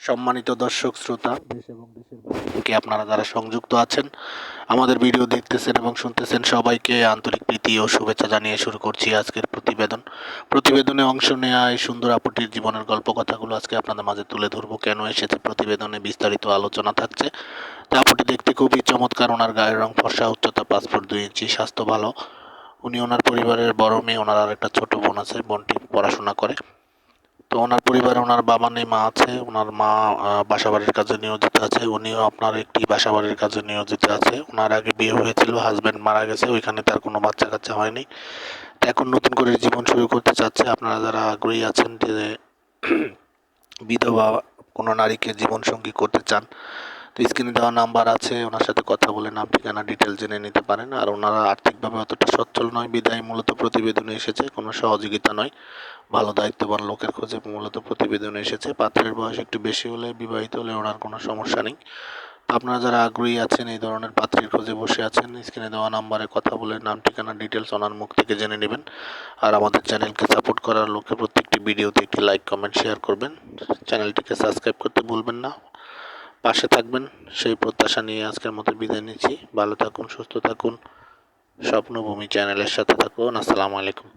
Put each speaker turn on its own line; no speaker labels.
সম্মানিত দর্শক শ্রোতা, দেশ এবং দেশের বাইরে থেকে আপনারা যারা সংযুক্ত আছেন, আমাদের ভিডিও দেখতেছেন এবং শুনতেছেন, সবাইকে আন্তরিক প্রীতি ও শুভেচ্ছা জানিয়ে শুরু করছি আজকের প্রতিবেদনে অংশ নেওয়া এই সুন্দর আপুটির জীবনের গল্প কথাগুলো আজকে আপনাদের মাঝে তুলে ধরবো। কেন এসেছে প্রতিবেদনে বিস্তারিত আলোচনা থাকছে। তা আপুটি দেখতে খুবই চমৎকার, ওনার গায়ের রং ফর্সা, উচ্চতা 5 ফুট 2 ইঞ্চি, স্বাস্থ্য ভালো। উনি ওনার পরিবারের বড় মেয়ে, ওনার আর একটা ছোট বোন আছে, বোনটি পড়াশোনা করে। তো ওনার পরিবারে ওনার বাবা নেই, মা আছে। ওনার মা বাসাবাড়ির কাজে নিয়োজিত আছে, উনিও আপনার একটি বাসাবাড়ির কাজে নিয়োজিত আছে। ওনার আগে বিয়ে হয়েছিল, হাজব্যান্ড মারা গেছে, ওইখানে তার কোনো বাচ্চা কাচ্চা হয়নি। তো এখন নতুন করে জীবন শুরু করতে চাচ্ছে। আপনারা যারা আগ্রহী আছেন যে বিধবা কোনো নারীকে জীবনসঙ্গী করতে চান, তো স্ক্রিনে দেওয়া নাম্বার আছে, ওনার সাথে কথা বলে নাম ঠিকানা ডিটেল জেনে নিতে পারেন। আর ওনারা আর্থিকভাবে অতটা সচ্ছল নয়, বিদায় মূলত প্রতিবেদনে এসেছে, কোনো সহযোগিতা নয়। ভালো দায়িত্ববান লোকের খোঁজে মূলত প্রতিবেদনে এসেছে। পাত্রের বয়স একটু বেশি হলে, বিবাহিত হলে ওনার কোনো সমস্যা নেই। তো আপনারা যারা আগ্রহী আছেন, এই ধরনের পাত্রীর খোঁজে বসে আছেন, স্ক্রিনে দেওয়া নাম্বারে কথা বলে নাম ঠিকানা ডিটেলস ওনার মুখ থেকে জেনে নেবেন। আর আমাদের চ্যানেলকে সাপোর্ট করার লক্ষ্যে প্রত্যেকটি ভিডিওতে একটি লাইক কমেন্ট শেয়ার করবেন। চ্যানেলটিকে সাবস্ক্রাইব করতে ভুলবেন না। পাশে থাকবেন সেই প্রত্যাশা নিয়ে আজকের মতো বিদায় নিচ্ছি। ভালো থাকুন, সুস্থ থাকুন, স্বপ্নভূমি চ্যানেলের সাথে থাকুন। আসসালামু আলাইকুম।